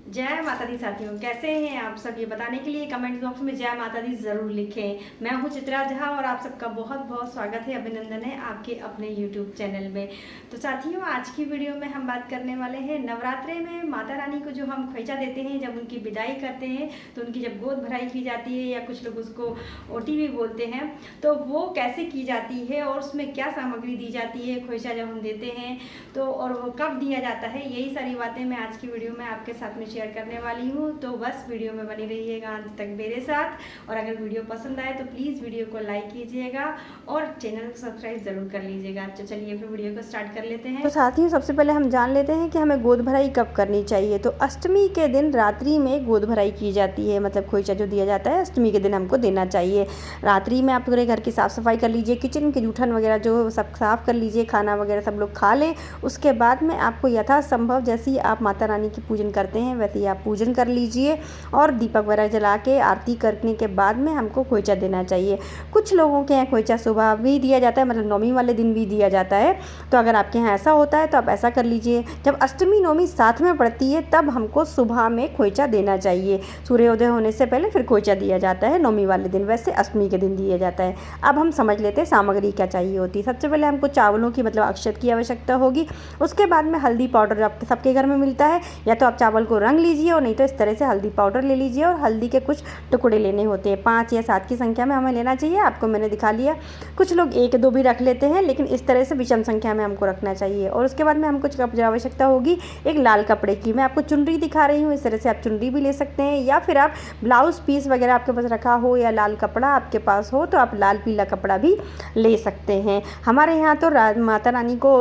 जय माता दी साथियों, कैसे हैं आप सब? ये बताने के लिए कमेंट बॉक्स में जय माता दी ज़रूर लिखें। मैं हूं चित्रा झा और आप सबका बहुत बहुत स्वागत है, अभिनंदन है आपके अपने YouTube चैनल में। तो साथियों, आज की वीडियो में हम बात करने वाले हैं नवरात्रे में माता रानी को जो हम खोइचा देते हैं, जब उनकी विदाई करते हैं तो उनकी जब गोद भराई की जाती है या कुछ लोग उसको ओटी भी बोलते हैं, तो वो कैसे की जाती है और उसमें क्या सामग्री दी जाती है खोइचा जब हम देते हैं तो, और वो कब दिया जाता है, यही सारी बातें मैं आज की वीडियो में आपके साथ में शेयर करने वाली हूँ। तो बस वीडियो में बनी रहिएगा अंत तक मेरे साथ, और अगर वीडियो पसंद आए तो प्लीज़ वीडियो को लाइक कीजिएगा और चैनल को सब्सक्राइब जरूर कर लीजिएगा। तो चलिए फिर वीडियो को स्टार्ट कर लेते हैं। तो साथियों, सबसे पहले हम जान लेते हैं कि हमें गोद भराई कब करनी चाहिए। तो अष्टमी के दिन रात्रि में गोद भराई की जाती है, मतलब खोइचा जो दिया जाता है अष्टमी के दिन हमको देना चाहिए। रात्रि में आप पूरे घर की साफ़ सफाई कर लीजिए, किचन के जूठन वगैरह जो सब साफ़ कर लीजिए, खाना वगैरह सब लोग खा लें। उसके बाद में आपको यथासंभव जैसे ही आप माता रानी की पूजन करते हैं वैसे ही आप पूजन कर लीजिए और दीपक वगैरह जला के आरती करने के बाद में हमको खोइचा देना चाहिए। कुछ लोगों के यहाँ खोइचा सुबह भी दिया जाता है, मतलब नौमी वाले दिन भी दिया जाता है। तो अगर आपके यहाँ ऐसा होता है तो आप ऐसा कर लीजिए, जब अष्टमी नौमी साथ में पड़ती है तब हमको सुबह में खोइचा देना चाहिए। सूर्योदय होने से पहले फिर खोइचा दिया जाता है नौमी वाले दिन, वैसे अष्टमी के दिन दिया जाता है। अब हम समझ लेते हैं सामग्री क्या चाहिए होती है। सबसे पहले हमको चावलों की मतलब अक्षत की आवश्यकता होगी। उसके बाद में हल्दी पाउडर आपके सबके घर में मिलता है, या तो आप चावल को रंग लीजिए और नहीं तो इस तरह से हल्दी पाउडर ले लीजिए। और हल्दी के कुछ टुकड़े लेने होते हैं, 5 या 7 की संख्या में हमें लेना चाहिए। आपको मैंने दिखा लिया, कुछ लोग 1-2 भी रख लेते हैं, लेकिन इस तरह से विषम संख्या में हमको रखना चाहिए। और उसके बाद में हमको आवश्यकता होगी एक लाल कपड़े की। मैं आपको चुनरी दिखा रही हूँ, इस तरह से आप चुनरी भी ले सकते हैं, या फिर आप ब्लाउज पीस वगैरह आपके पास रखा हो या लाल कपड़ा आपके पास हो तो आप लाल पीला कपड़ा भी ले सकते हैं। हमारे यहाँ तो माता रानी को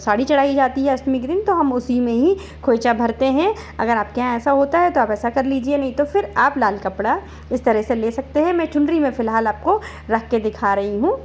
साड़ी चढ़ाई जाती है अष्टमी के दिन, तो हम उसी में ही खोइचा भरते हैं। अगर आपके यहाँ ऐसा होता है तो आप ऐसा कर लीजिए, नहीं तो फिर आप लाल कपड़ा इस तरह से ले सकते हैं। मैं चुनरी में फ़िलहाल आपको रख के दिखा रही हूँ।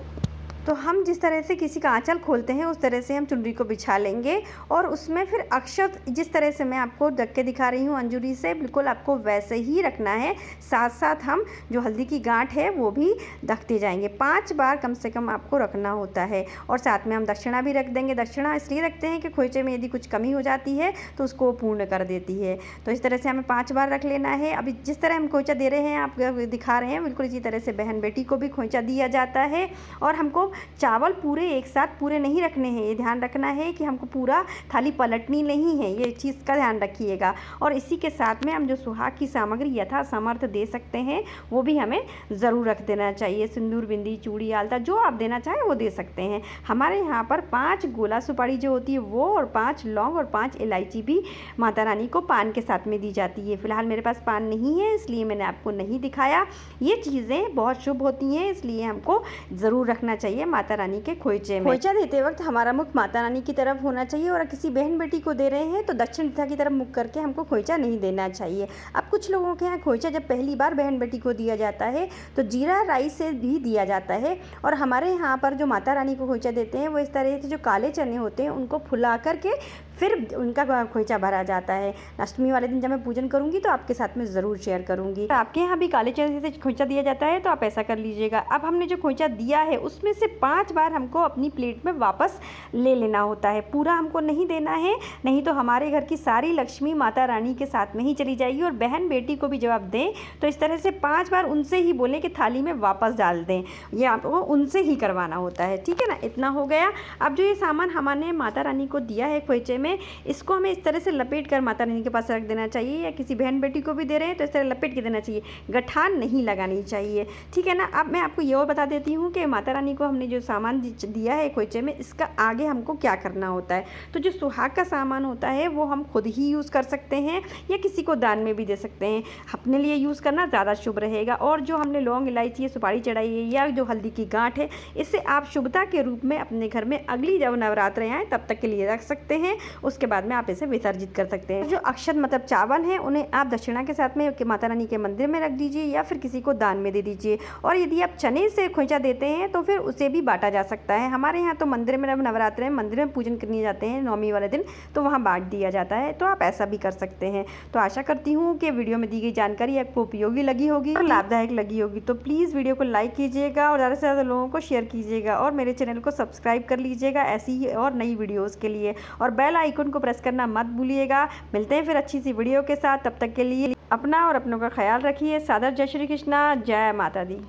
तो हम जिस तरह से किसी का आंचल खोलते हैं उस तरह से हम चुनरी को बिछा लेंगे और उसमें फिर अक्षत जिस तरह से मैं आपको रख के दिखा रही हूँ अंजूरी से, बिल्कुल आपको वैसे ही रखना है। साथ साथ हम जो हल्दी की गांठ है वो भी रखते जाएंगे। 5 बार कम से कम आपको रखना होता है। और साथ में हम दक्षिणा भी रख देंगे। दक्षिणा इसलिए रखते हैं कि खोइचे में यदि कुछ कमी हो जाती है तो उसको पूर्ण कर देती है। तो इस तरह से हमें 5 बार रख लेना है। अभी जिस तरह हम खोइचा दे रहे हैं, आप दिखा रहे हैं, बिल्कुल इसी तरह से बहन बेटी को भी खोइचा दिया जाता है। और हमको चावल पूरे एक साथ पूरे नहीं रखने हैं, ये ध्यान रखना है कि हमको पूरा थाली पलटनी नहीं है, ये चीज़ का ध्यान रखिएगा। और इसी के साथ में हम जो सुहाग की सामग्री यथा समर्थ दे सकते हैं वो भी हमें ज़रूर रख देना चाहिए। सिंदूर, बिंदी, चूड़ी, आलता जो आप देना चाहें वो दे सकते हैं। हमारे यहाँ पर 5 गोला सुपारी जो होती है वो, और 5 लौंग और 5 इलायची भी माता रानी को पान के साथ में दी जाती है। फिलहाल मेरे पास पान नहीं है इसलिए मैंने आपको नहीं दिखाया। ये चीज़ें बहुत शुभ होती हैं, इसलिए हमको ज़रूर रखना चाहिए माता रानी के खोइचे में। खोइचा देते वक्त हमारा मुख माता रानी की तरफ होना चाहिए, और किसी बहन बेटी को दे रहे हैं तो दक्षिण दिशा की तरफ मुख करके हमको खोइचा नहीं देना चाहिए। अब कुछ लोगों के यहाँ खोइचा जब पहली बार बहन बेटी को दिया जाता है तो जीरा राइस से भी दिया जाता है। और हमारे यहाँ पर जो माता रानी को खोइचा देते हैं वो इस तरह से जो काले चने होते हैं उनको फुला करके फिर उनका खोइचा भरा जाता है। अष्टमी वाले दिन जब मैं पूजन करूंगी तो आपके साथ में ज़रूर शेयर करूंगी। आपके यहाँ भी काले चने से खोइचा दिया जाता है तो आप ऐसा कर लीजिएगा। अब हमने जो खोइचा दिया है उसमें से 5 बार हमको अपनी प्लेट में वापस ले लेना होता है, पूरा हमको नहीं देना है, नहीं तो हमारे घर की सारी लक्ष्मी माता रानी के साथ में ही चली जाएगी। और बहन बेटी को भी जब आप दें तो इस तरह से 5 बार उनसे ही बोलें कि थाली में वापस डाल दें, ये आपको उनसे ही करवाना होता है, ठीक है ना। इतना हो गया। अब जो ये सामान हमने माता रानी को दिया है खोइचे में, इसको हमें इस तरह से लपेट कर माता रानी के पास रख देना चाहिए, या किसी बहन बेटी को भी दे रहे हैं तो इस तरह लपेट के देना चाहिए, गठान नहीं लगानी चाहिए, ठीक है ना। अब मैं आपको ये और बता देती हूँ कि माता रानी को हमने जो सामान दिया है खोइचे में, इसका आगे हमको क्या करना होता है। तो जो सुहाग का सामान होता है वो हम खुद ही यूज़ कर सकते हैं या किसी को दान में भी दे सकते हैं। अपने लिए यूज़ करना ज़्यादा शुभ रहेगा। और जो हमने लौंग, इलायची, सुपारी चढ़ाई है या जो हल्दी की गांठ है, इसे आप शुभता के रूप में अपने घर में अगली जब नवरात्रे आए तब तक के लिए रख सकते हैं। उसके बाद में आप इसे विसर्जित कर सकते हैं। जो अक्षत मतलब चावल हैं उन्हें आप दक्षिणा के साथ में माता रानी के मंदिर में रख दीजिए या फिर किसी को दान में दे दीजिए। और यदि आप चने से खोइचा देते हैं तो फिर उसे भी बांटा जा सकता है। हमारे यहाँ तो मंदिर में, नवरात्रे में मंदिर में पूजन करने जाते हैं नौमी वाले दिन, तो वहाँ बांट दिया जाता है, तो आप ऐसा भी कर सकते हैं। तो आशा करती हूँ कि वीडियो में दी गई जानकारी आपको उपयोगी लगी होगी और लाभदायक लगी होगी। तो प्लीज़ वीडियो को लाइक कीजिएगा और ज़्यादा से ज़्यादा लोगों को शेयर कीजिएगा और मेरे चैनल को सब्सक्राइब कर लीजिएगा ऐसी ही और नई वीडियोज़ के लिए, और बेल आइकन को प्रेस करना मत भूलिएगा। मिलते हैं फिर अच्छी सी वीडियो के साथ, तब तक के लिए अपना और अपनों का ख्याल रखिए। सादर जय श्री कृष्णा, जय माता दी।